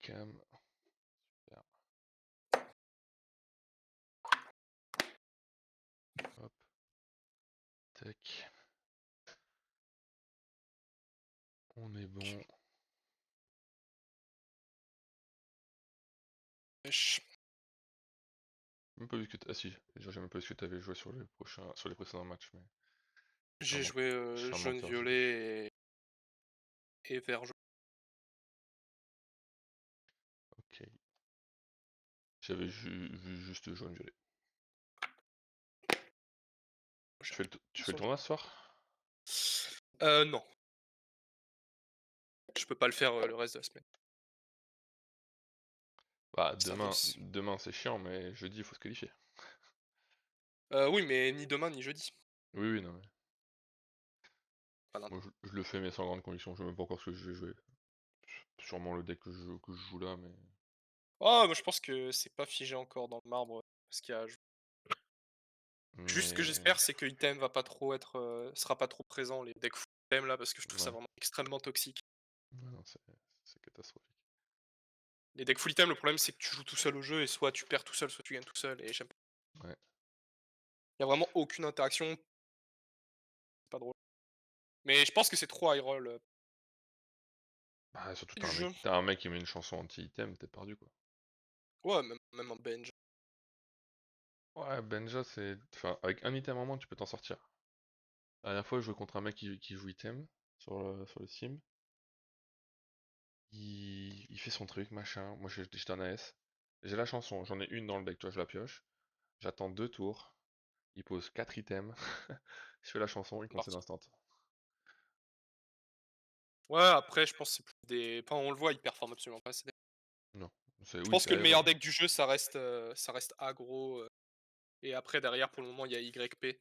cam. Super. Hop. Tac. On est bon. Wesh. Même pas vu que ah si, j'ai même pas vu ce que t'avais joué sur les précédents matchs, mais J'ai je joué suis un menteur, je sais. jaune-violet et vert-jaune. Ok. J'avais vu juste jaune-violet. Tu fais le tournoi ce soir? Non. Je peux pas le faire le reste de la semaine. Bah C'est impossible. demain c'est chiant, mais jeudi il faut se qualifier. Oui, mais ni demain ni jeudi. Oui, oui, non mais. Enfin, non. Moi je le fais mais sans grande conviction, je sais même pas encore ce que je vais jouer. Sûrement le deck que je joue là, mais. Oh, moi je pense que c'est pas figé encore dans le marbre, ce qu'il y a à jouer. Juste ce que Mais. j'espère, c'est que item va pas trop être, sera pas trop présent, les decks full item là, parce que je trouve ça Ouais. vraiment extrêmement toxique. Ouais, non, c'est catastrophique. Les decks full item, le problème c'est que tu joues tout seul au jeu et soit tu perds tout seul, soit tu gagnes tout seul et j'aime pas. Ouais. Il y a vraiment aucune interaction, c'est pas drôle. Mais je pense que c'est trop high roll, Bah surtout du jeu. t'as un mec qui met une chanson anti-item, t'es perdu quoi. Ouais, même un bench. Ouais, Benja c'est. Enfin, avec un item en moins tu peux t'en sortir. La dernière fois je jouais contre un mec qui joue item sur le sim. Il fait son truc, machin. Moi j'étais en AS. J'ai la chanson, j'en ai une dans le deck, tu vois, je la pioche. J'attends 2 tours. Il pose 4 items. Je fais la chanson, il concède Parti. instant. Ouais, après je pense que c'est plus des enfin on le voit, il performe absolument pas ces decks. Non. Je Oui, pense c'est que le meilleur aggro. deck du jeu ça reste aggro, et après derrière pour le moment il y a YP.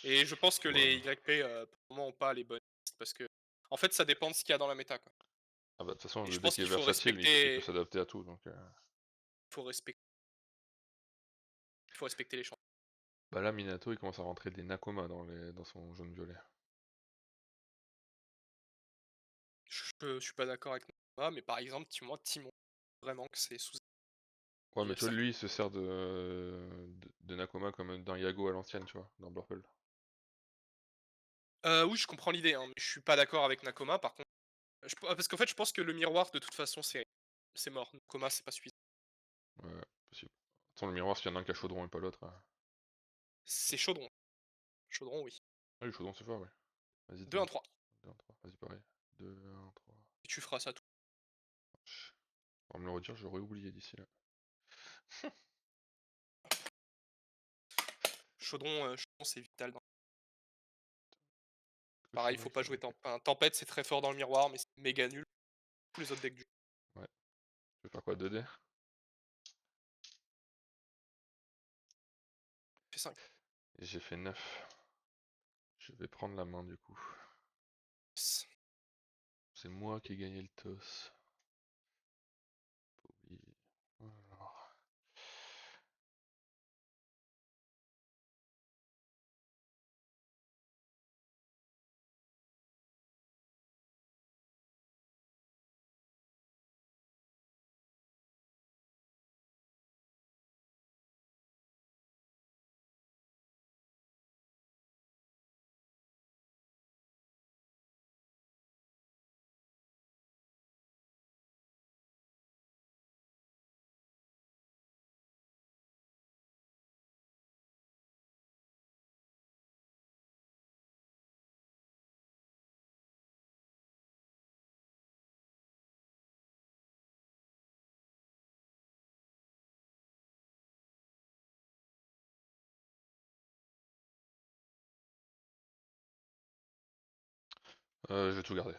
Et je pense que les Ouais. YP, pour le moment ont pas les bonnes listes parce que en fait ça dépend de ce qu'il y a dans la méta, quoi. Ah bah de toute façon Et le je deck pense est qu'il faut versatile, il peut respecter s'adapter à tout, donc. faut respecter il faut respecter les champs. Bah là Minato il commence à rentrer des Nakoma dans son jaune violet. Je suis pas d'accord avec Noma, mais par exemple, Timon, vraiment que c'est sous Ouais mais il tu vois sert lui il se sert de Nakoma comme d'un Yago à l'ancienne, tu vois, dans Blurple. oui, je comprends l'idée, hein, mais je suis pas d'accord avec Nakoma par contre. Parce qu'en fait, je pense que le miroir de toute façon c'est mort. Nakoma, c'est pas suffisant. Ouais, possible. Attends le miroir s'il y en a un qui a Chaudron et pas l'autre. C'est Chaudron. Chaudron, oui. Ah oui Chaudron c'est fort ouais. Vas-y 2 2 1 1 3 2 1 3. Vas-y pareil. 2 1 3. et tu feras ça tout. On va me le redire, j'aurais oublié d'ici là. Chaudron, c'est vital dans Que pareil, ferait faut pas jouer Chaudron? Tempête, c'est très fort dans le miroir, mais c'est méga nul. Tous les autres decks du jeu. Ouais. Je vais faire quoi 2D? Fait 5. Et j'ai fait 9. Je vais prendre la main du coup. C'est moi qui ai gagné le toss. Faut oublier. Alors. Je vais tout garder.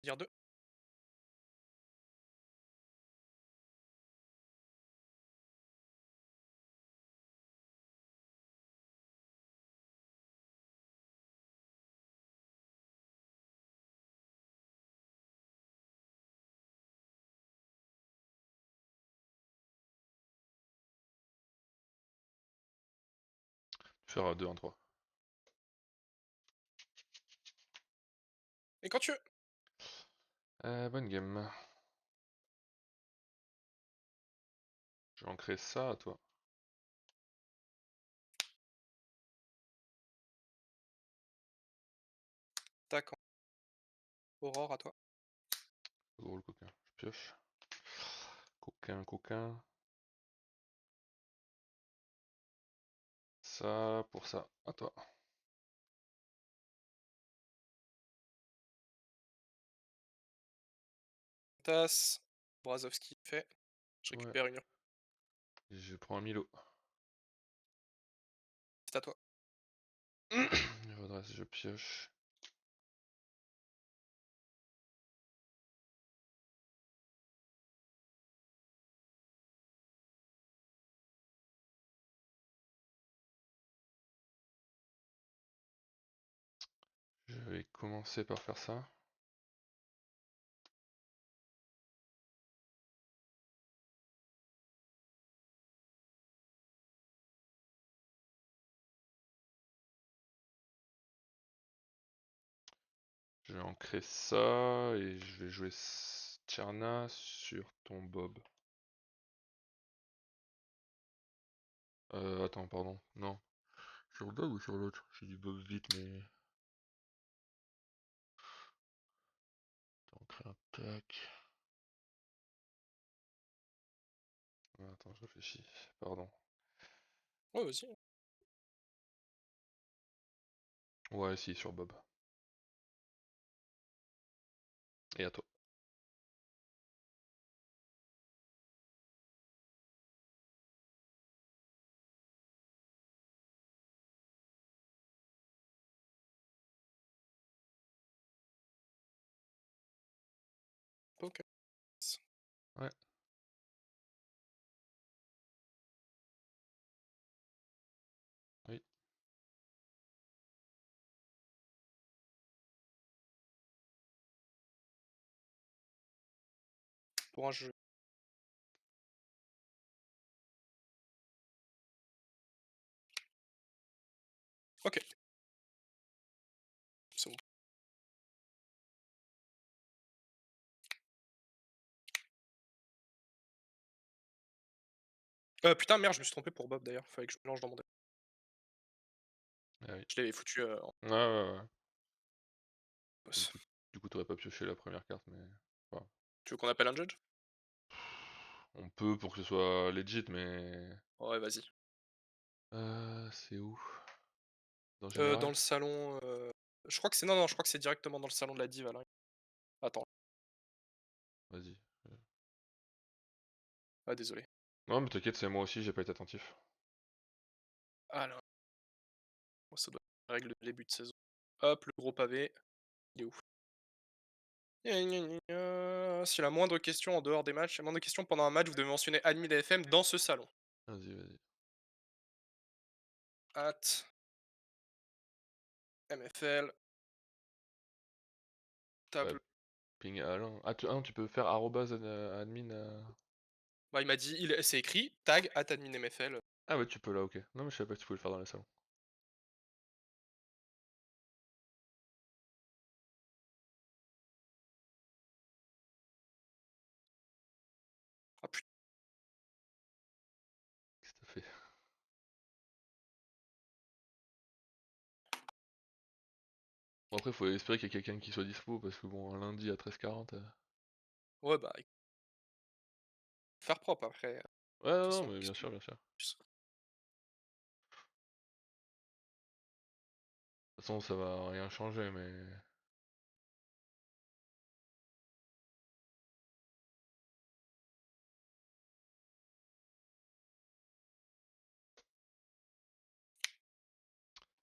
Dire 2. Faire 2 1 3. Et quand tu veux. Bonne game. Je vais en créer ça à toi. D'accord. Aurore, à toi. C'est drôle, coquin. Je pioche. Coquin, coquin. Ça pour ça. À toi. Tasse. Brazowski, fait. Je Ouais. récupère une urne. Je prends un Milo. C'est à toi. Il faudra si je pioche. Je vais commencer par faire ça. Je vais ancrer ça et je vais jouer Tcherna sur ton Bob. Attends, pardon. Non. Sur le Bob ou sur l'autre? J'ai du Bob vite, mais. Ancrer un tac. Attends, je réfléchis. Pardon. Ouais, vas-y. Ouais, si, sur Bob. Et à toi. Ok. Ouais. Oui. Pour un jeu. Ok. C'est bon. Putain, merde, je me suis trompé pour Bob d'ailleurs. Fallait que je mélange dans mon deck. Ah oui. Je l'avais foutu en Ouais, ouais, ouais. Bon, boss. du coup, t'aurais pas pioché la première carte, mais. Enfin, Tu veux qu'on appelle un judge? on peut pour que ce soit legit, mais. Ouais, vas-y. C'est où? Dans Dans général? le salon. Je crois que c'est. Non, non, je crois que c'est directement dans le salon de la diva là. Attends. Vas-y. Ah, désolé. Non, mais t'inquiète, c'est moi aussi, j'ai pas été attentif. Alors. Bon, ça doit être une règle de début de saison. Hop, le gros pavé. Il est où? Gna gna gna gna. Si la moindre question en dehors des matchs, la moindre question pendant un match, vous devez mentionner admin FM dans ce salon. Vas-y, vas-y. At MFL. Bah, Table. ping Alain. Ah, tu peux faire arrobase admin. Bah, il m'a dit, c'est écrit, tag at admin MFL. Ah, ouais, tu peux là, ok. Non, mais je savais pas que tu pouvais le faire dans les salons. Ah putain. Qu'est-ce que t'as fait? Bon, après, faut espérer qu'il y ait quelqu'un qui soit dispo, parce que bon, un lundi à 13h40. Ouais, bah, faire propre après. De Ouais, toute non, non, façon, mais qu'est-ce bien que tu sûr, veux? bien sûr. De toute façon, ça va rien changer, mais.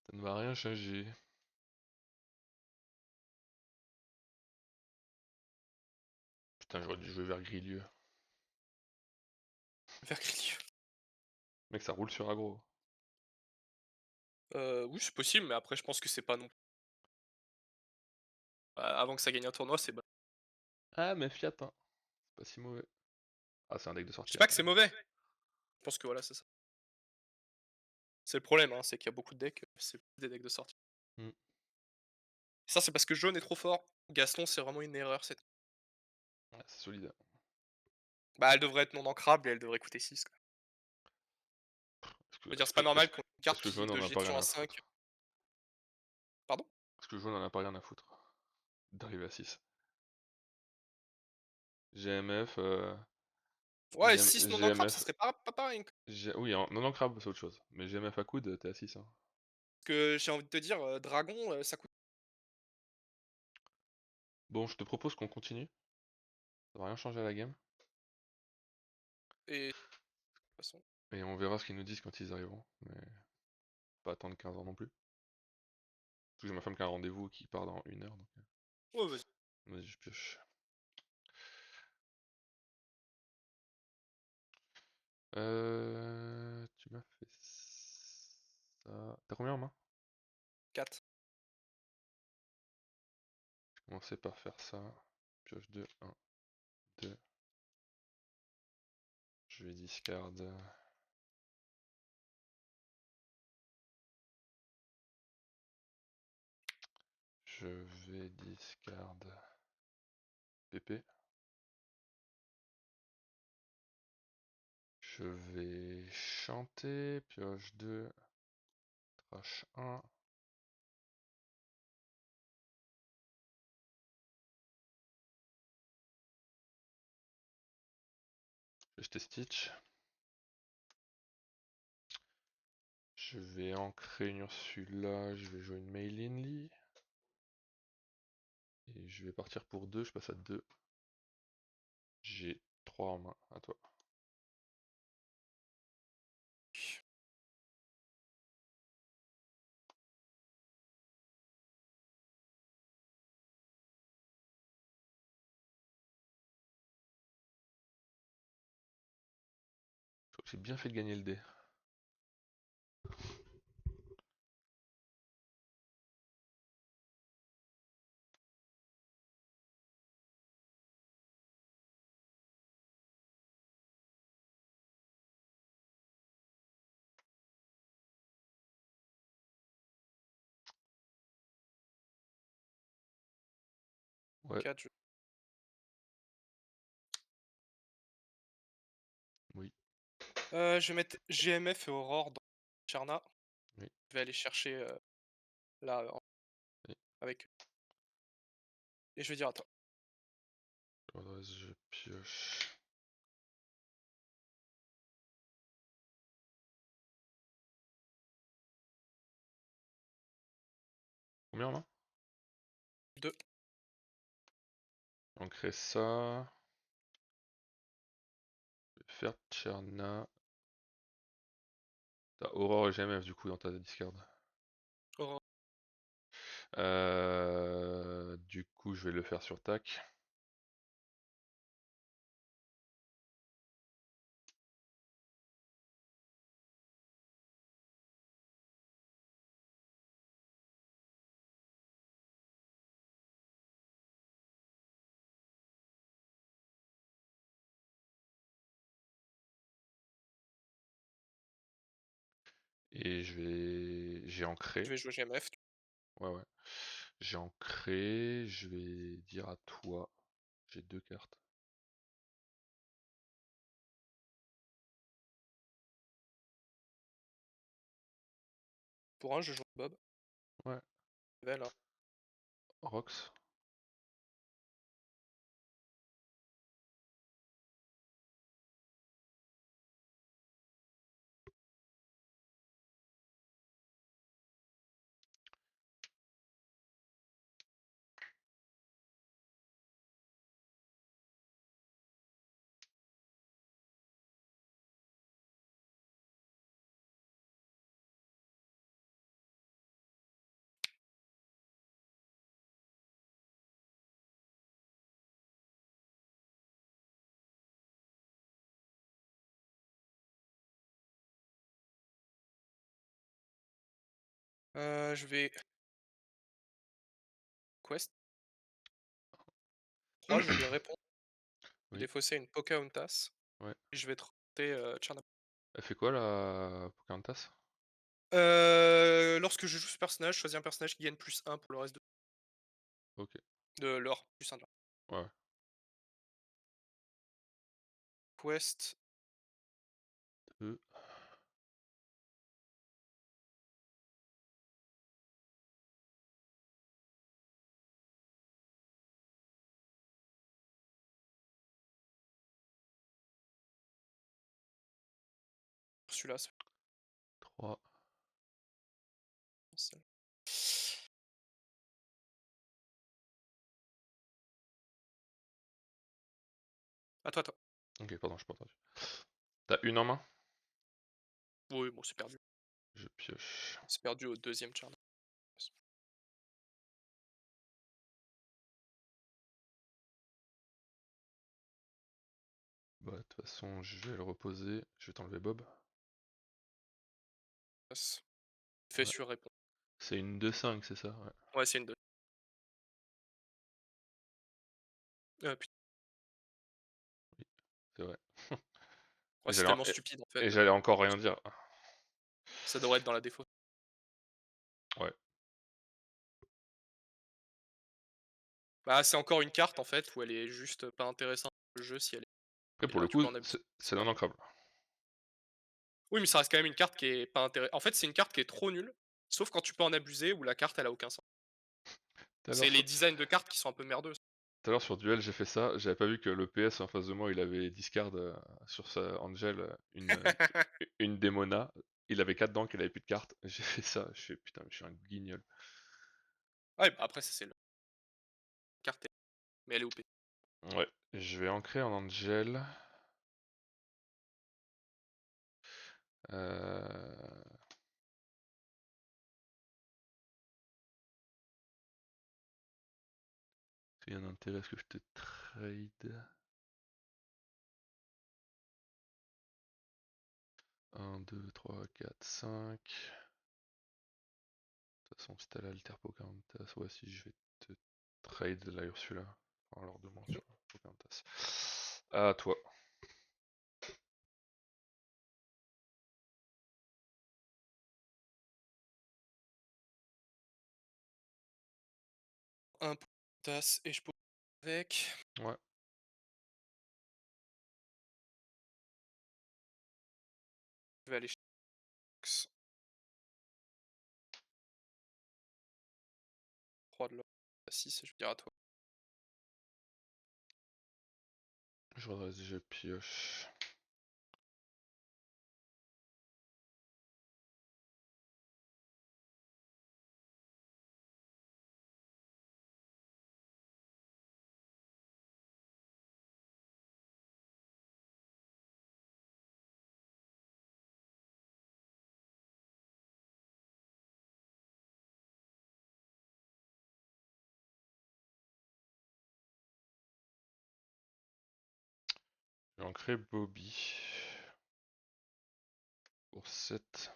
Ça ne va rien changer. Putain, j'aurais dû jouer vers Grilieu. Vers Grilieu. Mec, ça roule sur aggro. Oui, c'est possible, mais après, je pense que c'est pas non. Avant que ça gagne un tournoi, c'est bon. Ah, mais Fiat, hein. C'est pas si mauvais. Ah, c'est un deck de Je dis sortir. pas que c'est mauvais. Je pense que voilà, c'est ça. C'est le problème, hein, c'est qu'il y a beaucoup de decks, c'est des decks de sortie. Hmm. Ça, c'est parce que jaune est trop fort. Gaston, c'est vraiment une erreur cette. Ouais, c'est solide. Bah, elle devrait être non ancrable et elle devrait coûter 6 quoi. Est-ce que, Je veux dire, est-ce c'est pas que, est-ce normal que, qu'on ait une carte est-ce que qui Jaune de en a pas gestion rien à à 5. foutre? Pardon? Est-ce que Jaune en a pas rien à foutre d'arriver à 6? GMF, Ouais, 6 non ancrables, ça GMF, serait pas pareil. oui, non ancrable, c'est autre chose. Mais GMF à coude, t'es à 6, hein. Que j'ai envie de te dire, dragon, ça coûte Bon, je te propose qu'on continue. Ça va rien changer à la game. et de toute façon. Et on verra ce qu'ils nous disent quand ils arriveront. Mais pas attendre 15 ans non plus. Parce que j'ai ma femme qui a un rendez-vous qui part dans 1 heure. Donc, Ouais, vas-y. vas-y, je pioche. Tu m'as fait ça. T'as combien en main? 4. Je vais commencer par faire ça. Pioche 2, 1, 2. Je vais discard. Je vais discard PP. Je vais chanter. Pioche 2, trash 1. Je vais jeter Stitch. Je vais ancrer une Ursula. Je vais jouer une Maylin Lee. Et je vais partir pour 2. Je passe à 2. J'ai 3 en main. À toi. Je crois que j'ai bien fait de gagner le dé. Ouais, 4, oui, je vais mettre GMF et Aurore dans Charna. oui, Je vais aller chercher, là, oui. avec et je vais dire à toi. Adresse, je pioche. Combien en main? 2. On crée ça. Je vais faire Tcherna. T'as Aurore et GMF du coup dans ta discard. Aurore. Du coup, je vais le faire sur tac. Et j'ai Je ancré. vais jouer GMF. Ouais, ouais. J'ai ancré. Je vais dire à toi. J'ai 2 cartes. Pour un, je joue Bob. Ouais. Level, hein. Rox. Je vais Quest. 3, je lui réponds. Je Oui. vais défausser une Pocahontas Ouais. et je vais tenter, Tcherna. Elle fait quoi la Pocahontas? Lorsque je joue ce personnage, choisis un personnage qui gagne +1 pour le reste de. Ok. De l'or, plus 1 de l'or. Ouais. Quest, Deux. celui-là, c'est Trois. celle. À toi, toi. Ok, pardon, j'ai pas entendu. T'as une en main? Oui, bon, c'est perdu. Je pioche. C'est perdu au deuxième turn. Bah, de toute façon, je vais le reposer. Je vais t'enlever Bob. Passe. Fais Ouais. sur répondre. C'est une 2-5, c'est ça? Ouais. Ouais, c'est une 2. Putain, C'est vrai. ouais, Et c'est j'allais en- tellement stupide en fait. et j'allais encore rien dire. Ça devrait être dans la défaut. Ouais. Bah, c'est encore une carte en fait où elle est juste pas intéressante le jeu si elle Après, est pour là, le tu coup, peux en abuser. c'est non ancrable. Oui, mais ça reste quand même une carte qui est pas intéressante. En fait, c'est une carte qui est trop nulle, sauf quand tu peux en abuser où la carte elle a aucun sens. Tout à l'heure C'est les sur, designs de cartes qui sont un peu merdeux. tout à l'heure sur Duel, j'ai fait ça. J'avais pas vu que le PS en face de moi, il avait discard sur sa Angel une Demona. Il avait 4 dents qu'il avait plus de cartes. J'ai fait ça. Je fais putain, mais je suis un guignol. Ouais, bah après, ça c'est le carte, mais elle est OP. Ouais. Je vais ancrer en Angel. Euh... Il y a un intérêt à ce que je te trade. 1, 2, 3, 4, 5. De toute façon, si t'as l'Alter Pocahontas, ouais, si je vais te trade la Ursula. Enfin, alors 2 mentions. Pocahontas. À toi. Un tasse et je pose avec. Ouais. Je vais aller chez Fox. 3 de l'or. 6 et je vais dire à toi. Je redresse, je pioche. Je vais ancrer Bobby. Pour 7.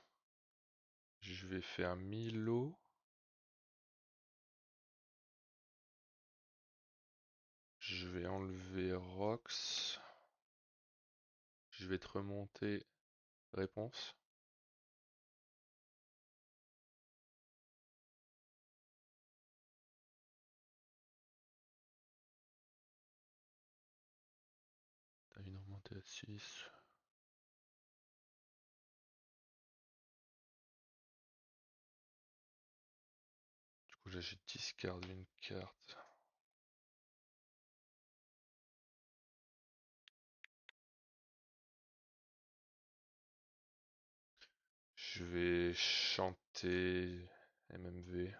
Je vais faire Milo. Je vais enlever Rox. Je vais te remonter réponse. T'as une remontée à 6. Du coup, j'ai discard une carte. Je vais chanter MMV.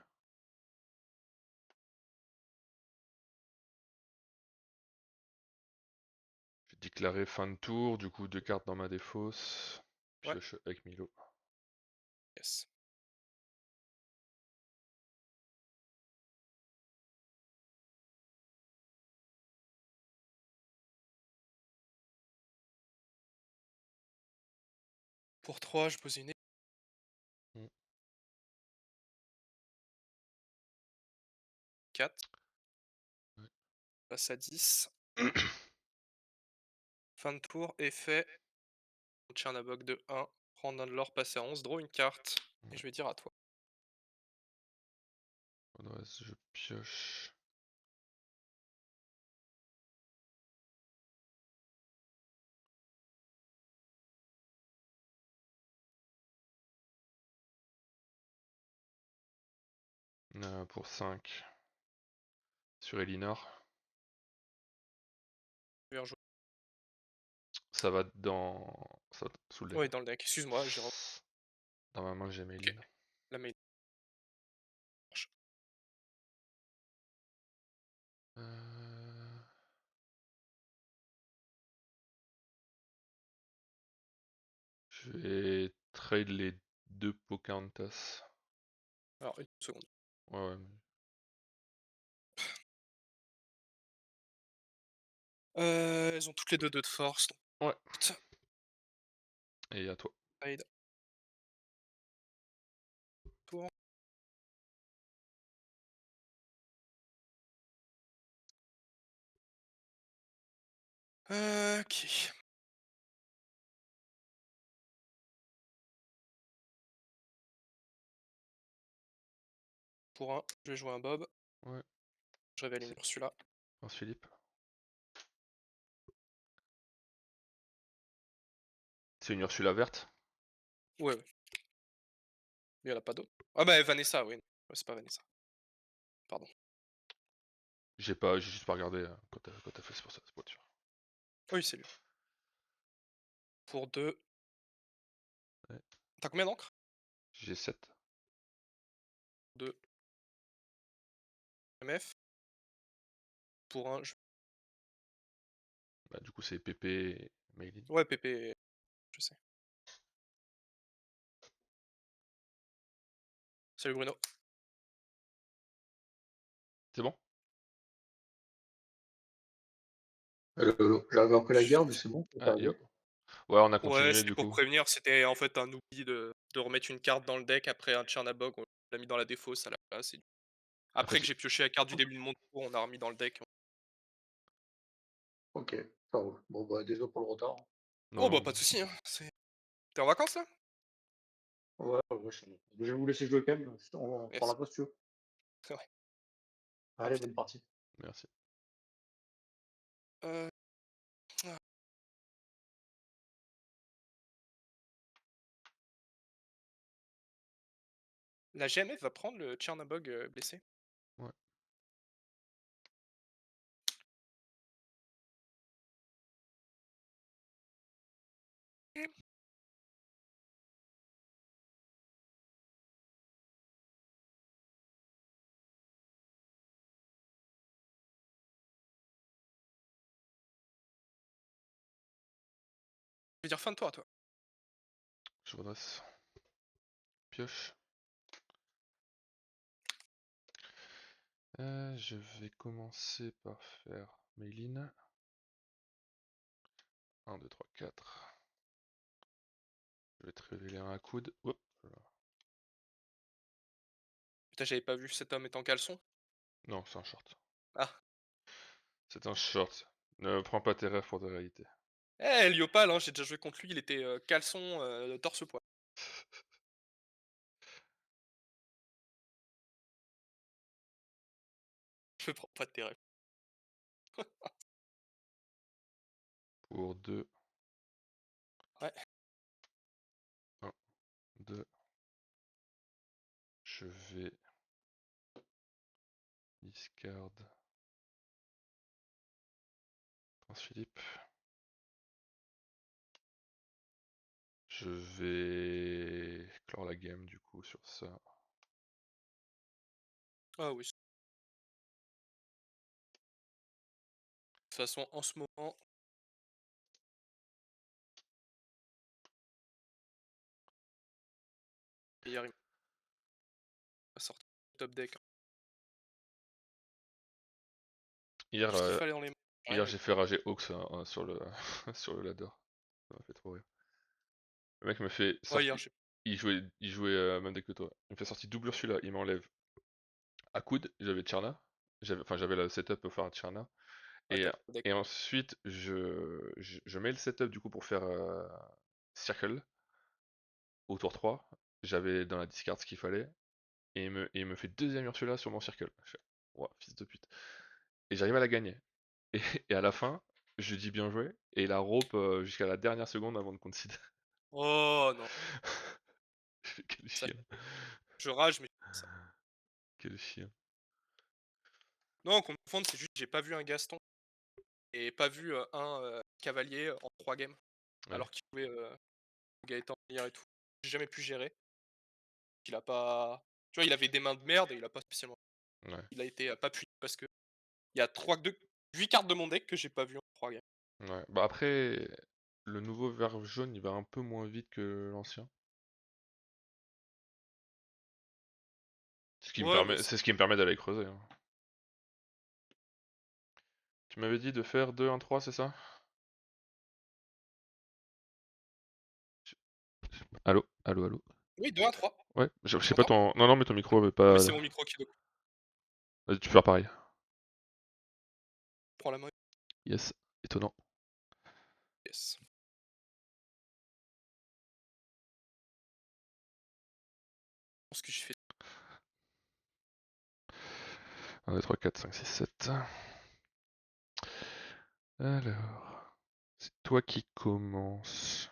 Je vais déclarer fin de tour, du coup 2 cartes dans ma défausse. Ouais, Pioche avec Milo. yes. Pour 3, je pose une 4. Ouais. Passe à 10. Fin de tour, effet. Tchernabog de 1. Prendre un de l'or, passer à 11. Draw une carte. Et je vais dire à toi. Redresse, je pioche. Pour 5 sur Elinor. Bien joué. Ça va dans. Ça va sous le deck. Ouais, dans le deck. Excuse-moi, j'ai Dans ma main, j'ai OK. Maylin. La main marche. Euh, Je vais trade les 2 Pocahontas. Alors, une seconde. Ouais, ouais. Elles ont toutes les 2 2 de force, donc Ouais. putain, Et à toi. trade pour OK. Pour un, je vais jouer un Bob. Ouais. Je révèle une C'est Ursula. Prince Philippe. C'est une Ursula verte. Ouais, ouais, mais elle a pas d'eau. Ah bah, Vanessa, oui. Ouais, c'est pas Vanessa. Pardon. J'ai juste pas regardé quand t'as fait, c'est pour ça, c'est pas sûr. Oui, c'est lui. Pour 2. Ouais. Tu combien d'encre? J'ai 7. 2 MF. Pour un, je Bah, du coup, c'est Pépé et Maylin. ouais, Pépé, je sais. Salut Bruno. C'est bon? Allô, allô. J'avais repris la guerre, mais c'est bon, c'est Ah, arrivé. yo. Ouais, on a Ouais, continué c'était du pour coup. prévenir, c'était en fait un oubli de remettre une carte dans le deck après un Tchernabog, on l'a mis dans la défausse à la place et Après, après que j'ai pioché la carte du début de mon tour, on a remis dans le deck. Ok, ça roule. Bon, bah, désolé pour le retard. Oh bah, non. pas de soucis, hein, c'est tu en vacances là? Ouais, ouais, je vais vous laisser jouer quand même. On prend Yes. la pause, tu veux. Ouais, Allez, profite. bonne partie. Merci. Heu, ah, la GMF va prendre le Tchernabog, blessé? Ouais. Je veux dire fin de tour à toi. Je redresse. Pioche. Je vais commencer par faire Maylin. 1, 2, 3, 4. Je vais te révéler un à coude. Hop. Putain, j'avais pas vu cet homme est en caleçon. Non, c'est un short. Ah. C'est un short. Ne prends pas tes rêves pour des réalités. Eh, Lyopal, hein, j'ai déjà joué contre lui, il était, caleçon, torse-poil. Je prends pas tes rêves. Pour 2. Ouais. 1, 2. Je vais discard Prince Philippe. Je vais clore la game du coup sur ça. Ah oui. De toute façon, en ce moment hier, il m'a sorti top deck, hein. Hier, Tout ce qu'il fallait dans les mains. hier Ouais, j'ai fait rager Hawks sur le sur le ladder. Ça m'a fait trop rire. Le mec me fait ouais, hier, sortir. j'ai Il jouait même deck que toi. Il me fait sortir double Ursula, il m'enlève à coude, j'avais Tcherna. J'avais le setup pour faire Tcherna. ouais, Et, tu pas deck. et ensuite, je mets le setup du coup pour faire Circle au tour 3. J'avais dans la discard ce qu'il fallait. Et il me fait deuxième Ursula sur mon Circle. Je fais, ouah, fils de pute. Et j'arrive à la gagner. Et, et à la fin, je dis bien joué. Et il a rope jusqu'à la dernière seconde avant de considérer. Oh non, Je fais quel ça chien. je rage, mais ça. Quel chien. Non, confondre, c'est juste j'ai pas vu un Gaston et pas vu un cavalier en 3 games. Ouais. Alors qu'il pouvait Gaëtan lire et tout. J'ai jamais pu gérer. Il a pas. Tu vois, il avait des mains de merde et il a pas spécialement. Ouais. Il a été pas puni parce que il y a 8 cartes de mon deck que j'ai pas vu en 3 games. Ouais. Bah après, le nouveau vert jaune, il va un peu moins vite que l'ancien. Ouais, mais C'est ce qui me permet d'aller creuser, hein. Tu m'avais dit de faire 2-1-3, c'est ça? Allô? Allô, allô? oui, 2 1 3. Ouais, je Tu sais pas m'entends? ton... Non, non, mais ton micro avait Ah oui, pas... c'est mon micro qui doit Vas-y, tu peux faire pareil. prendre la main. Yes, étonnant. Yes. Je pense que j'ai fait. 1, 2, 3, 4, 5, 6, 7. Alors... C'est toi qui commence.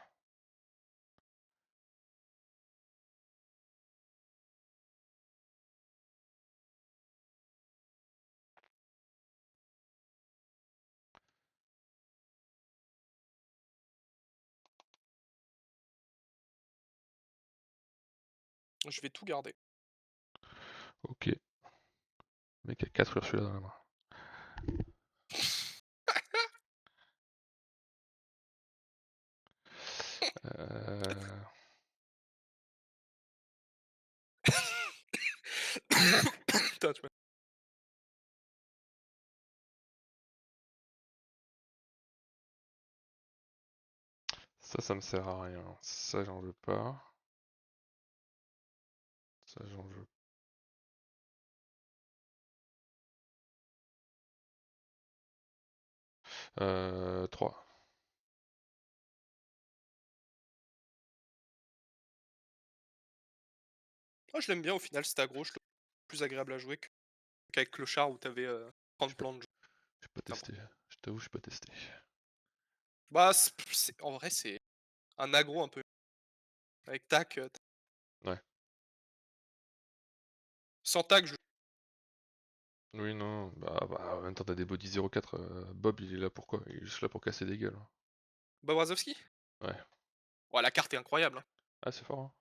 Je vais tout garder. Ok. Le mec a 4 Ursula dans la main. Euh... Putain, tu vois. Ça me sert à rien. Ça, j'en veux pas. Ça, j'en veux. 3. Moi, je l'aime bien au final, cet aggro. Je le trouve plus agréable à jouer qu'avec Clochard où t'avais 30 plans de jeu. J'ai pas testé. Je t'avoue, j'ai pas testé. Bah, en vrai, c'est un aggro un peu. Avec tac. Ouais. Sans tac, Oui, non. Bah en même temps, t'as des body 04. Bob, il est là pour quoi? Il est juste là pour casser des gueules. Bobrazowski. Ouais. Ouais, la carte est incroyable. Hein. Ah, c'est fort, hein.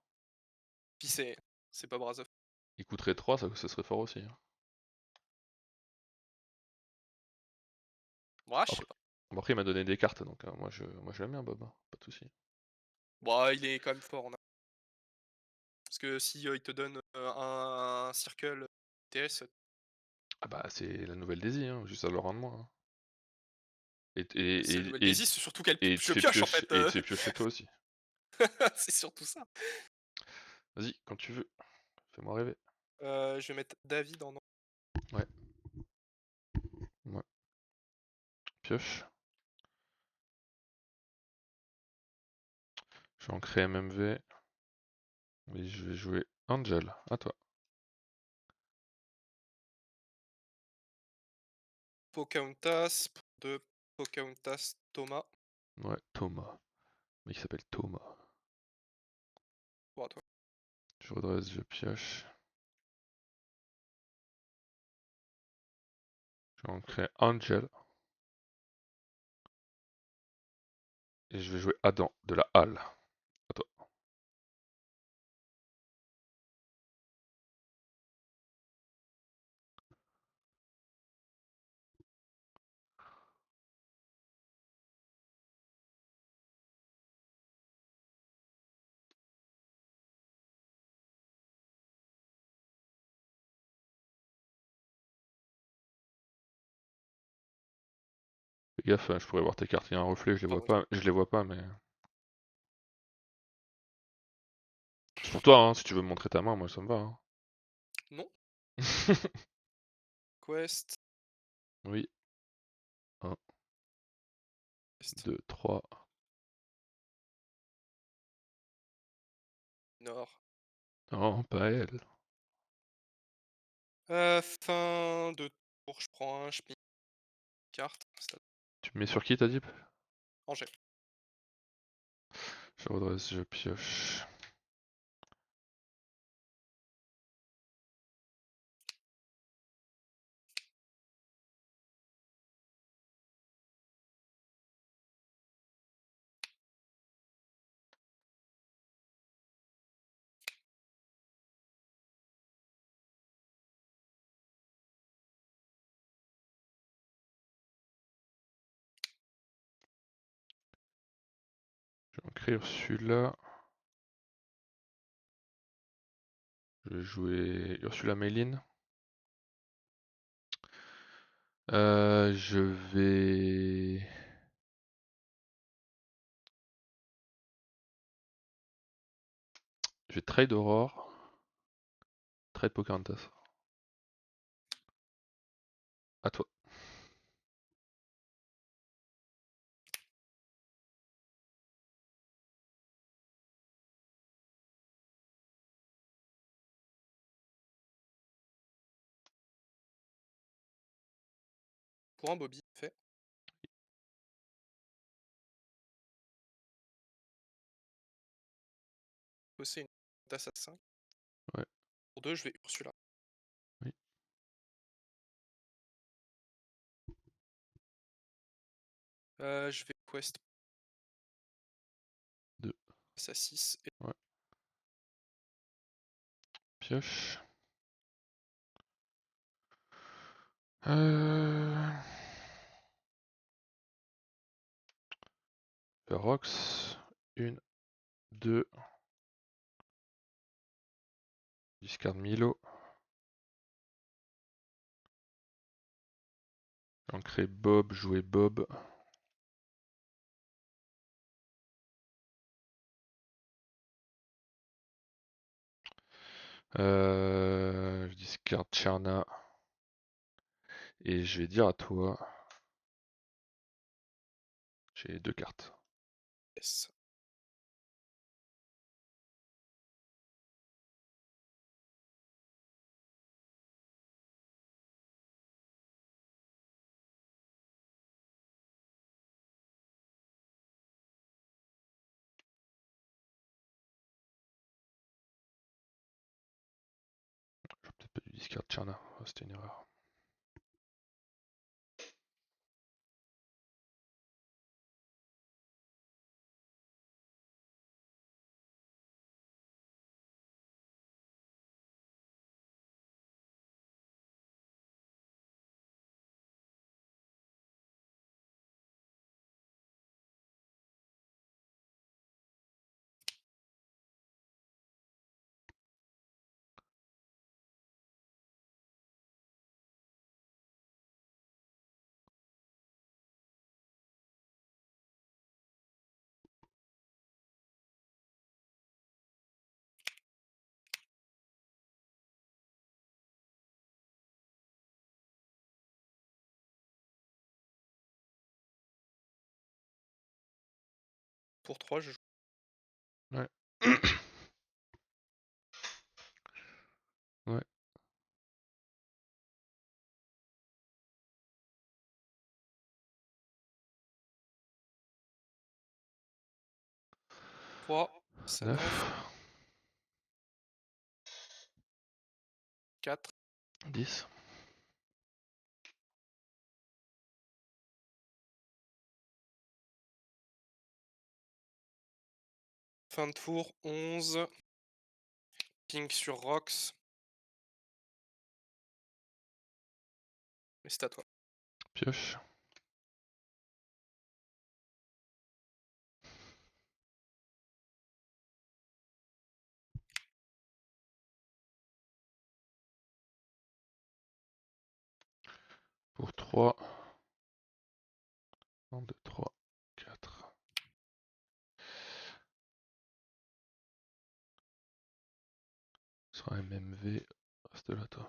Puis c'est Bobrazov. Il coûterait 3, ça serait fort aussi, hein. Ouais, je sais Après, pas. bon, après, il m'a donné des cartes, donc moi je l'aime bien, Bob, hein. Pas de soucis. Bah, il est quand même fort. Parce que si il te donne un circle TS, Ah bah, c'est la nouvelle Daisy, hein, juste à le rendre moins, hein. c'est la nouvelle Daisy, c'est surtout qu'elle Et il te le fait pioche en piocher, fait. et il te fait piocher toi aussi. C'est surtout ça. Vas-y, quand tu veux. Fais-moi rêver. Je vais mettre David en. Ouais. Ouais. Pioche. Je vais en créer MMV. Et je vais jouer Angel. À toi. Pocahontas pour 2 Pocahontas Thomas. Ouais, Thomas. Le mec s'appelle Thomas. Pour à toi. Je redresse, je pioche. Je vais en créer Angel. Et je vais jouer Adam de la Halle. À toi. Fais gaffe, je pourrais voir tes cartes. Il y a un reflet, je les vois Pardon. pas. Je les vois pas, mais. C'est pour toi, hein, si tu veux me montrer ta main, moi ça me va, hein. Non. Quest. Oui. 1, Quest. 2, 3. Nord. Non, pas elle. Fin de tour, je prends un, je pille une carte. Tu me mets sur qui, t'as dit? Angers. Je redresse, je pioche. j'ancrerai Ursula. Je vais jouer Ursula Meilin. Je vais... Je vais trade Aurore. Trade Pocahontas. À toi. Pour un Bobby, fait. Bosser une tasse à 5. Ouais. Pour 2, je vais Ursula. Oui. Je vais Quest. 2. Tasse à 6. Et... Ouais. Pioche. Rox. 1, 2. Discard Milo. J'ancrerai Bob, jouer Bob. Je discard Cherna. Et je vais dire à toi. J'ai 2 cartes. Yes. J'aurais peut-être pas dû discard Cherna. Oh, c'était une erreur. Pour 3, je joue. Ouais. Ouais. C'est 9. 9. 4. 10. Fin de tour, 11. Ping sur Rox. Mais c'est à toi. Pioche. Pour 3. 1, 2, 3, 4. Sur un MMV. Reste là, toi.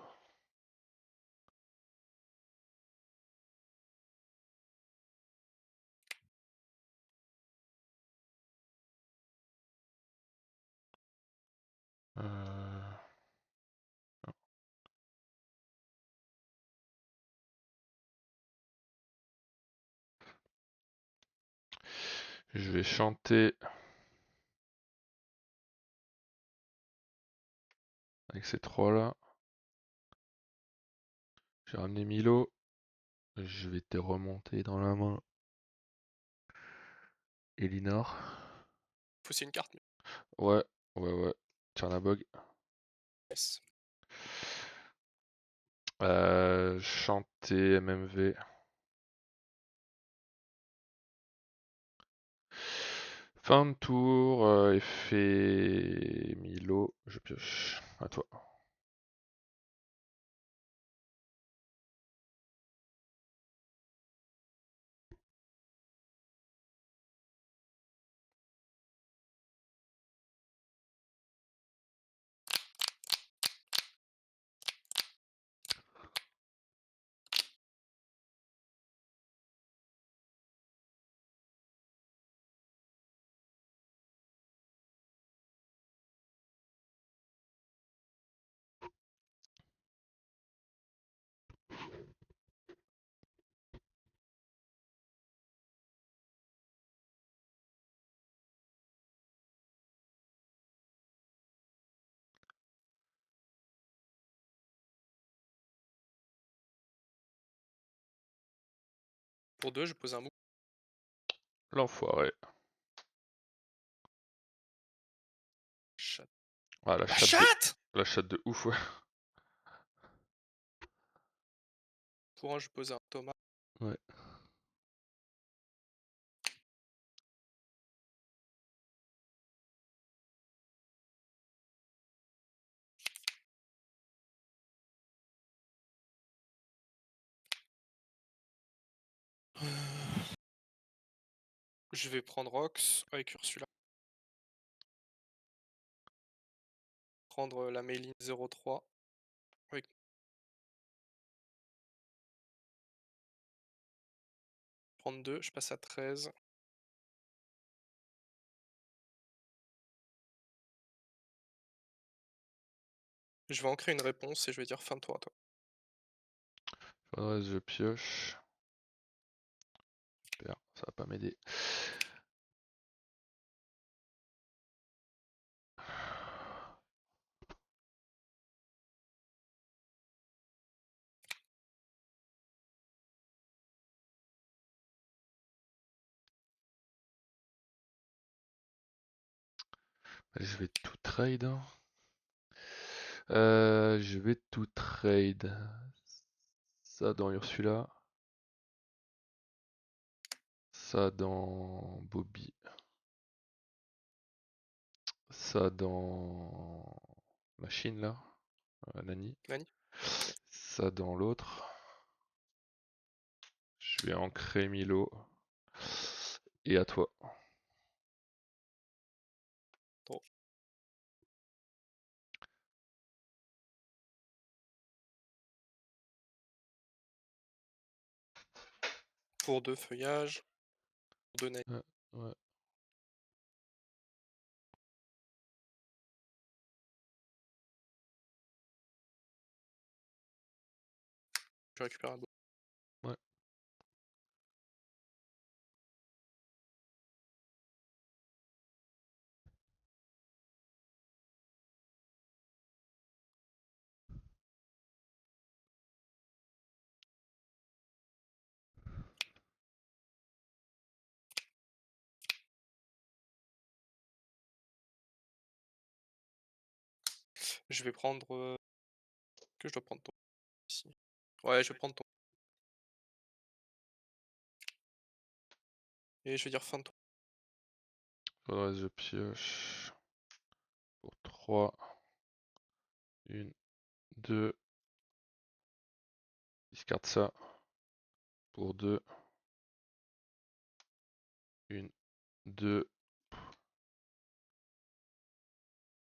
Je vais chanter avec ces 3 là. J'ai ramené Milo. Je vais te remonter dans la main. Elinor. Faut c'est une carte. Ouais, ouais. Tchernabog. Yes. Chanter MMV. Fin de tour, effet Milo, je pioche. À toi. Pour 2, je pose un mot. L'enfoiré. Chatte. Ah, La chatte! la chatte de ouf, ouais. Pour 1, je pose un Thomas. Ouais. Je vais prendre Rox avec Ursula. Prendre la Méline 03 avec. Prendre 2, je passe à 13. Je vais ancrer une réponse et je vais dire fin de tour à toi. Faudrait que je pioche. Super, ça va pas m'aider. Allez, je vais tout trade, hein. Je vais tout trade. Ça dans Ursula. Ça dans Bobby. Ça dans Machine là. Nani. Nani? Ça dans l'autre. Je vais ancrer Milo. Et à toi. Trop. Pour 2 feuillages. Pour 2 Nani. Ouais. Je récupère un beau. Ouais. Je vais prendre. Que je dois prendre ton. Ici. Ouais, je vais prendre ton. Et je vais dire fin de tour. Faudrait que je pioche. Pour 3. 1, 2. Discarte ça. Pour 2. 1, 2.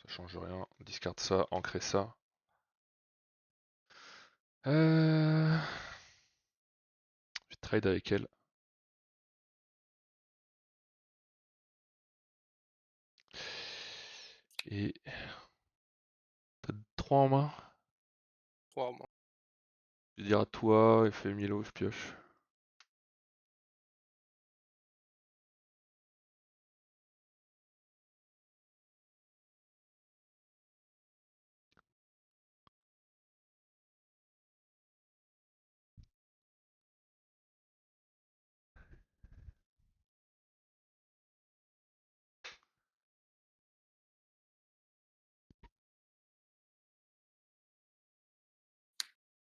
Ça change rien. Discarte ça. Ancrer ça. Je vais trade avec elle. Et. T'as 3 en main. 3 moi. Je vais dire à toi, effet Milo, je pioche.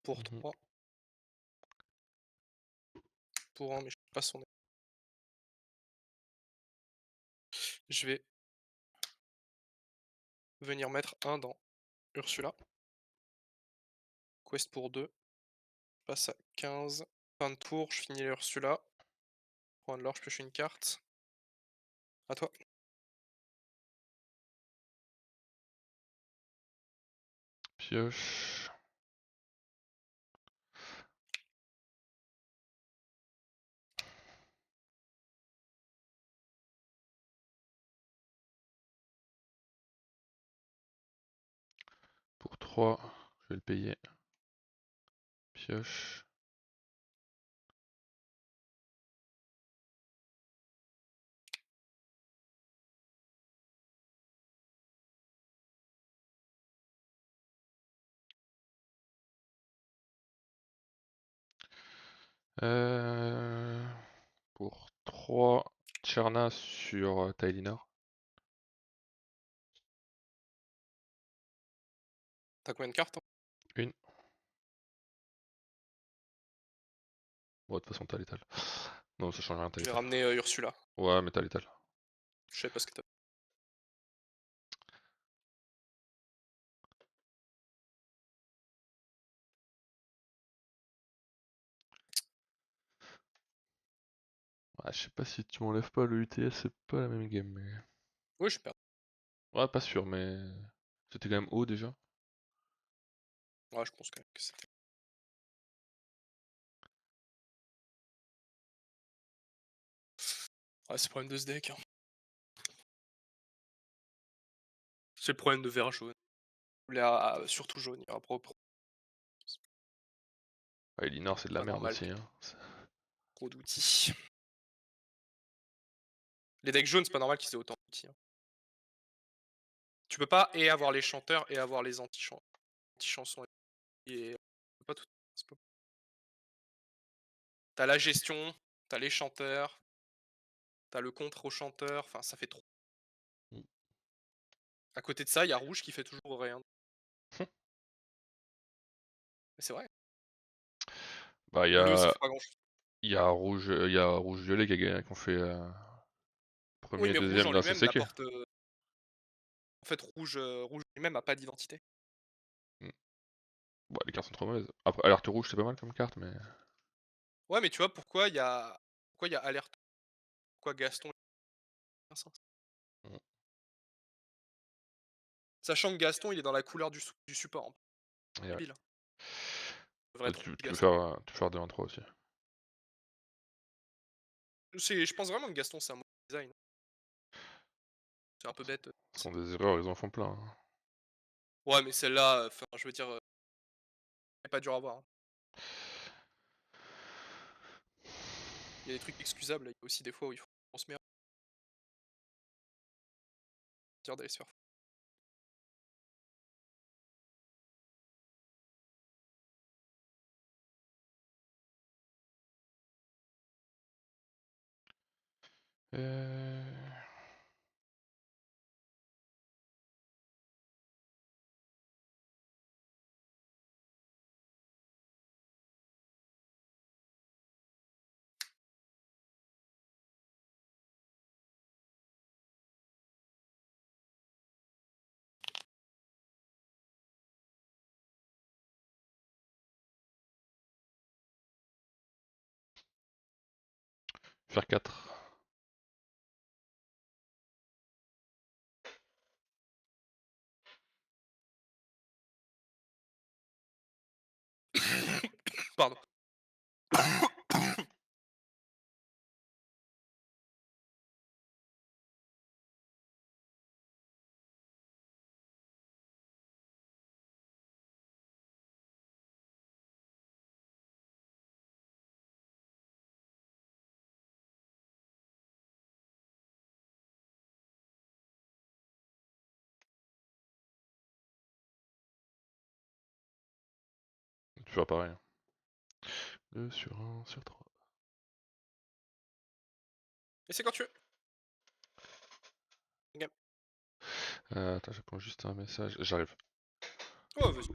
Pour Mhm. 3. Pour 1, mais je sais pas son. Je vais venir mettre un dans Ursula. Quest pour 2. Je passe à 15. Fin de tour, je finis les Ursula. Prends de l'or, je pioche une carte. À toi. Pioche. Pour 3, je vais le payer. Pioche. Pour 3, Tcherna sur Tylinor. T'as combien de cartes hein? Une. Bon, de toute façon, t'as létal. Non, ça change rien, t'as Je vais létal. ramener Ursula. Ouais, mais t'as létal. Je sais pas ce que t'as. Ouais, je sais pas si tu m'enlèves pas le UTS, c'est pas la même game, mais. Oui, je perds. Ouais, pas sûr, mais. C'était quand même haut déjà. Ouais, je pense quand même que c'était. Ouais, c'est le problème de ce deck. Hein. C'est le problème de vert jaune. Surtout jaune, il ira propre. Ouais, Elinor, c'est de la Pas merde normal. aussi. Hein. Trop d'outils. Les decks jaunes, c'est pas normal qu'ils aient autant d'outils. Hein. Tu peux pas et avoir les chanteurs et avoir les anti-chansons. Et... Pas tout. T'as la gestion, t'as les chanteurs, t'as le contre aux chanteurs, enfin ça fait trop. Mm. À côté de ça, il y a rouge qui fait toujours rien. Mais c'est vrai. Bah, Bleu, ça fait pas grand chose. y a rouge-violet qui ont fait Oui, premier et mais rouge deuxième en d'un lui-même CCQ. n'apporte. En fait, rouge lui-même a pas d'identité. Mm. Bon, les cartes sont trop mauvaises. Après, alerte rouge, c'est pas mal comme carte, mais. Ouais, mais tu vois, pourquoi il y a alerte. Pourquoi Gaston est ça. Mm. Sachant que Gaston, il est dans la couleur du support. Hein. Et ouais. Débile. Devrait être Tu peux Gaston. faire 2-1-3 aussi. Je pense vraiment que Gaston, c'est un mauvais design. C'est un peu bête. Ce sont des erreurs, ils en font plein. Hein. Ouais, mais celle-là, enfin, je veux dire, c'est pas dur à voir. Hein. Il y a des trucs excusables, il y a aussi des fois où il faut qu'on se merde. Dire d'aller se faire. Euh... Faire 4. Pardon. Toujours pareil. 2 sur 1 sur 3. Et c'est quand tu veux. Game. Attends, j'apprends juste un message. J'arrive. Oh, vas-y.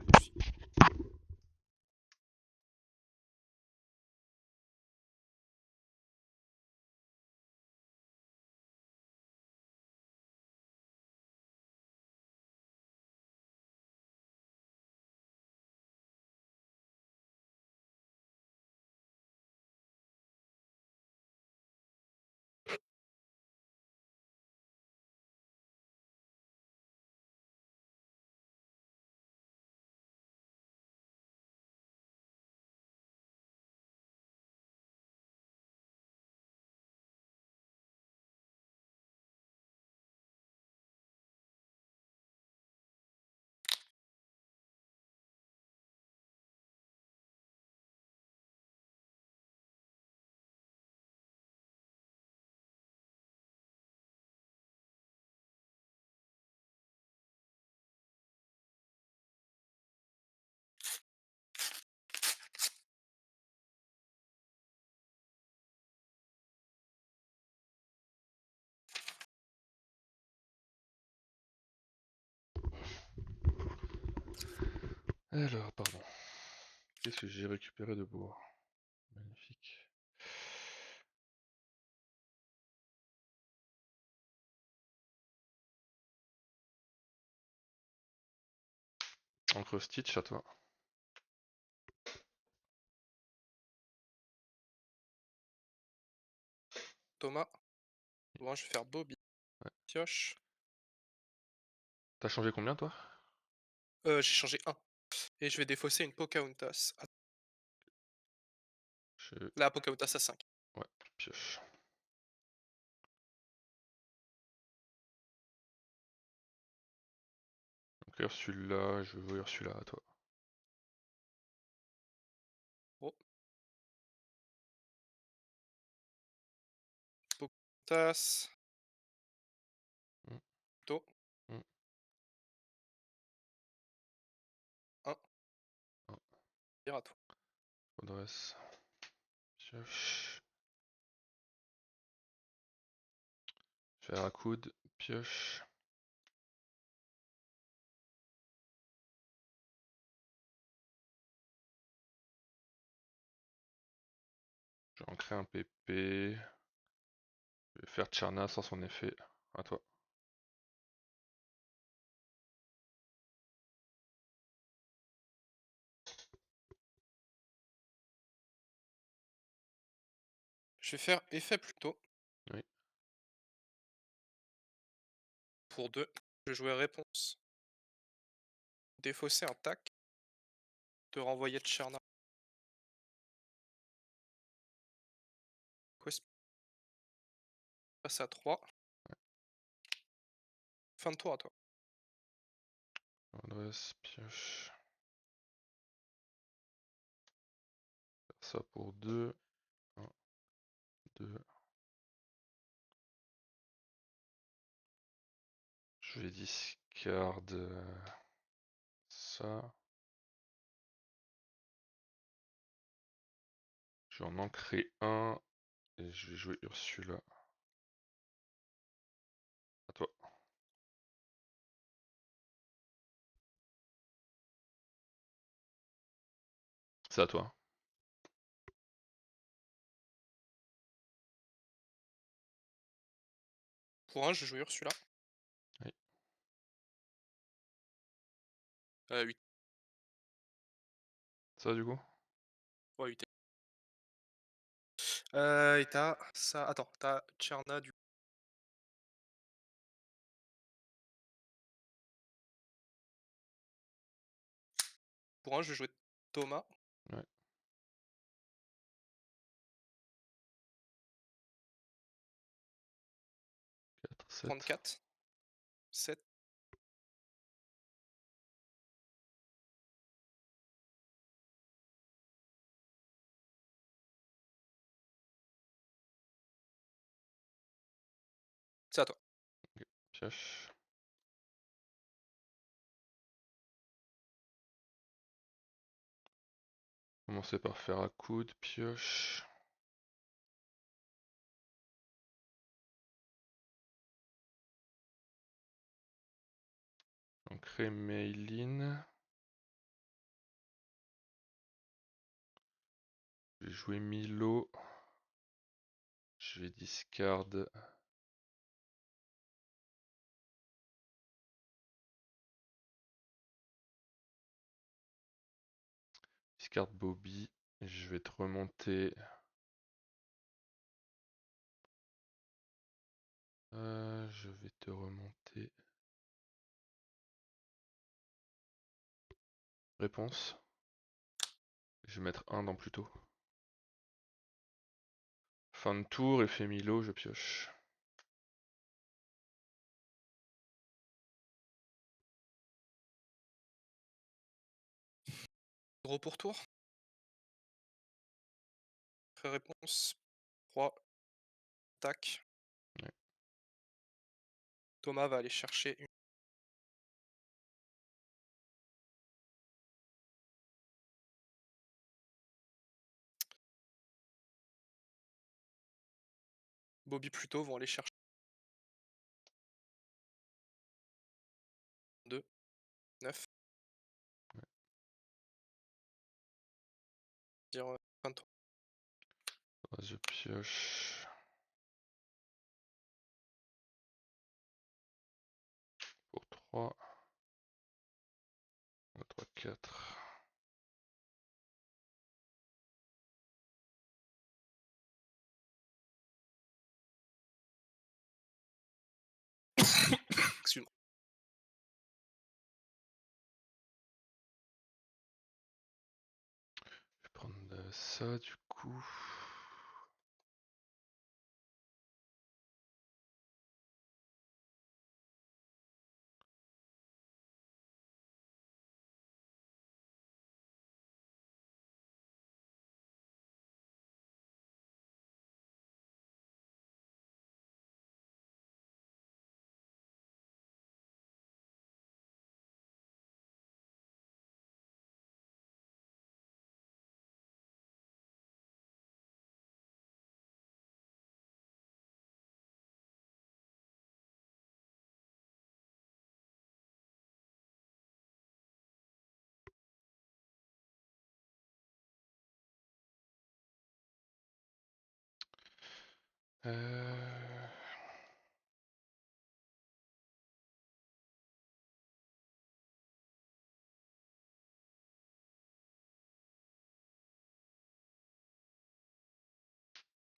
Alors, pardon. Qu'est-ce que j'ai récupéré de beau? Magnifique. Encre Stitch à toi. Thomas. Bon, je vais faire Bobby. Ouais. Pioche. T'as changé combien toi? J'ai changé 1. Et je vais défausser une Pocahontas. Je... La Pocahontas à 5. Ouais, pioche. Donc Ursula, je veux Ursula à toi. Oh. Pocahontas. Mm. To. Mm. 1. Oh. À toi. Adresse. Pioche. Faire à coude, pioche. Je vais en créer un PP. Je vais faire Tcharna sans son effet. À toi. Je vais faire effet plutôt. Oui. Pour 2. Je vais jouer réponse. Défausser un tac. De renvoyer Tcherna. Quest passe à 3. Fin de tour à toi. Adresse, pioche. Faire ça pour 2. 1, 2. Je vais discard ça. Je vais en ancrer un. Et je vais jouer Ursula. À toi. C'est à toi. Pour 1, je vais jouer Ursula. Oui. 8. Ça du coup? Ouais, 8. Et t'as ça. Attends, t'as Tcherna du. Pour 1, je vais jouer Thomas. Ouais. 4, 7. 34. 7. C'est à toi. Pioche. Commencer par faire à coude, pioche. On crée Meiline. Je vais jouer Milo. Je vais discard. Discard Bobby. Je vais te remonter. Je vais te remonter. Réponse. Je vais mettre 1 dans plus tôt. Fin de tour, effet Milo, je pioche. Gros pour tour. Réponse. 3. Tac. Ouais. Thomas va aller chercher une. Bobby plutôt vont aller chercher 2. 9. dire 23. Je pioche. Pour 3. 3, 4. Excuse-moi. Je vais prendre ça du coup.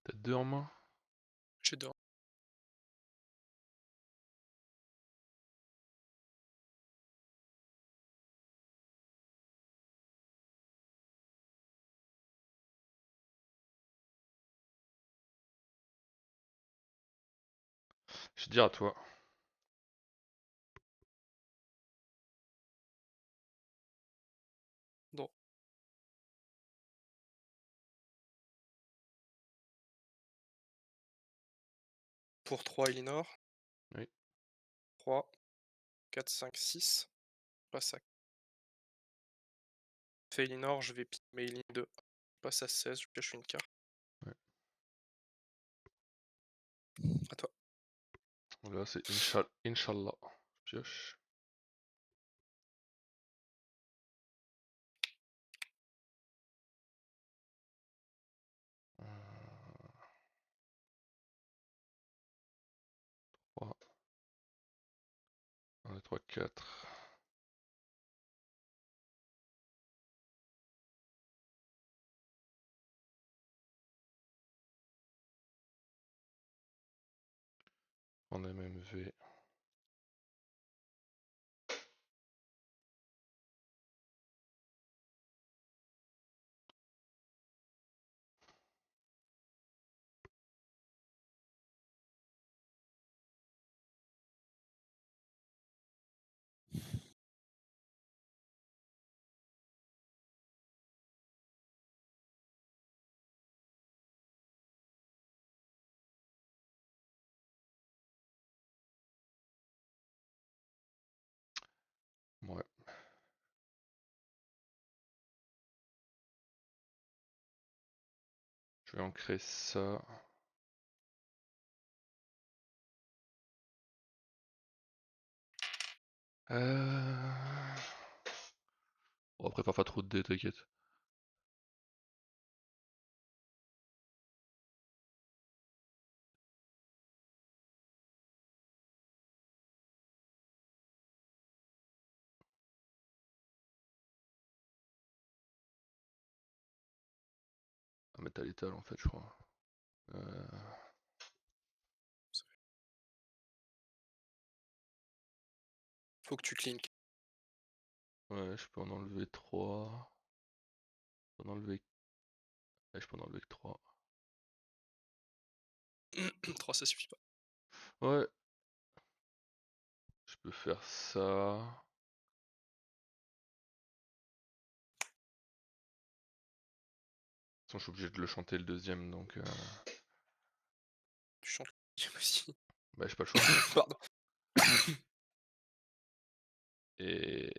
T'as 2 en main? J'ai 2. Je vais dire à toi. Non. Pour 3, Elinor. Oui. 3, 4, 5, 6. Passe à. Fait Elinor, je vais piquer mes lignes 2. Passe à 16, je pioche une carte. Ouais. À toi. Là c'est Inch'Allah. Je pioche. Euh... 3. 1, 2, 3, 4. En MMV. Ouais. Je vais ancrer ça. Bon, après, pas trop de dés, t'inquiète. Un métal létal en fait, je crois. Faut que tu clean. Ouais, je peux en enlever 3. Je peux en enlever. Ouais, je peux en enlever que 3. 3, ça suffit pas. Ouais. Je peux faire ça. De toute façon, je suis obligé de le chanter le deuxième, donc. Tu chantes aussi. Bah, j'ai pas le choix. Pardon. Et...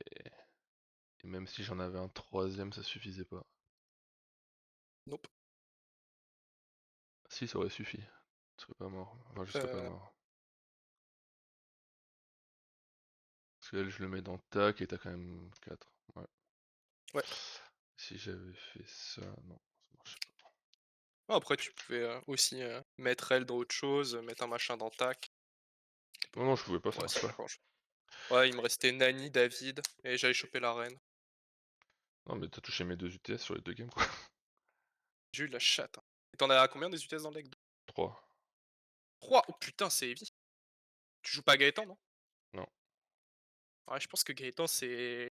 Et même si j'en avais un troisième, ça suffisait pas. Nope. Si, ça aurait suffi. Je serais pas mort. Enfin, je serais pas mort. Parce que là, je le mets dans tac et t'as quand même 4. Ouais. Ouais. Si j'avais fait ça, non. Après, tu pouvais aussi mettre elle dans autre chose, mettre un machin dans tac. Non, non, je pouvais pas, ça Ouais, marche c'est pas. pas grand chose. Ouais, il me restait Nani, David, et j'allais choper la reine. Non, mais t'as touché mes 2 UTS sur les 2 games, quoi. J'ai eu de la chatte, hein. Et t'en as combien des UTS dans le deck? 3. 3. Oh putain, c'est heavy. Tu joues pas Gaëtan, non? Non. Ouais, je pense que Gaëtan, c'est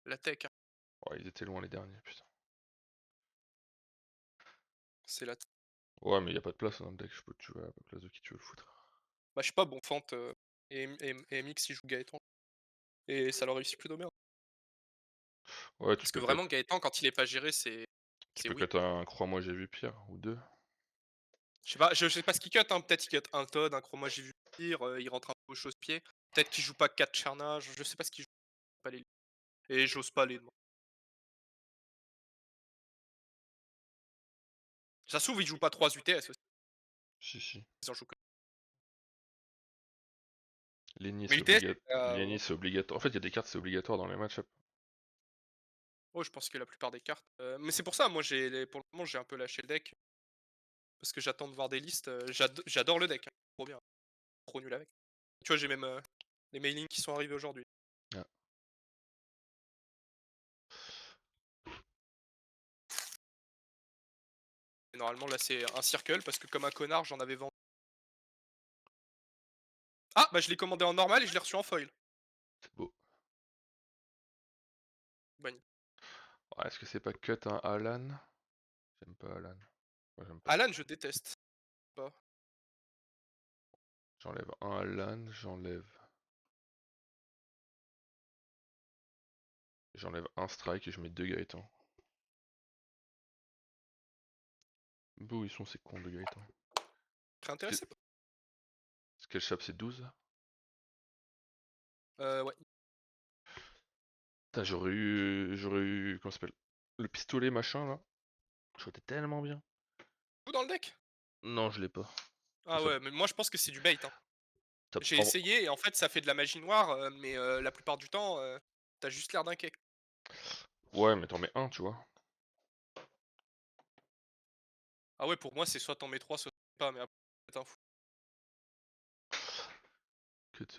la tech, hein. Oh, ils étaient loin les derniers, putain. C'est la Ouais, mais y a pas de place dans le deck, je peux tu vois, à la place de qui tu veux le foutre. Bah, je sais pas, Bonfante et Mix, ils jouent Gaëtan. Et ça leur réussit plutôt bien. Ouais, tu Parce que peux cut, vraiment, Gaëtan, quand il est pas géré, c'est tu c'est peux oui. cut un Crois-moi j'ai vu pire, ou 2. Je sais pas ce qu'il cut, hein. Peut-être qu'il cut un Todd, un Chroma, j'ai vu pire, il rentre un peu au chausse-pied. Peut-être qu'il joue pas 4 Charnage, je sais pas ce qu'il joue, pas les et j'ose pas les demander. Ça se trouve, il joue pas 3 UTS aussi, Si, si. ils en jouent que Lenny, mais c'est UTS, Lenny, c'est obligatoire. En fait, il y a des cartes, c'est obligatoire dans les match-up. oh, je pense que la plupart des cartes, mais c'est pour ça, moi, pour le moment, j'ai un peu lâché le deck, parce que j'attends de voir des listes, j'adore le deck, hein, trop bien, trop nul avec. Tu vois, j'ai même, les mailings qui sont arrivés aujourd'hui. Ah. Et normalement, là, c'est un circle, parce que comme un connard, j'en avais vendu. Ah! Bah, je l'ai commandé en normal et je l'ai reçu en foil. C'est beau. Banni. Ouais, est-ce que c'est pas cut un Alan? J'aime pas Alan. Moi, j'aime pas. Alan, je déteste. Pas. J'enlève un Alan, j'enlève un strike et je mets 2 Gaëtan. Bouh, ils sont ces cons de Gaëtan. Très Est-ce que intéressé. Scale Shop c'est 12? Ouais. Putain, j'aurais eu, comment ça s'appelle? Le pistolet machin là. J'aurais été tellement bien. Tout dans le deck? Non, je l'ai pas. Ah Ça, ouais, mais moi je pense que c'est du bait, hein. ça- J'ai en- essayé et en fait ça fait de la magie noire, mais la plupart du temps, tu juste l'air d'un cake. Ouais, mais t'en mets un, tu vois. Ah ouais, pour moi c'est soit t'en mets 3, soit pas, mais après, t'es un fou. Que de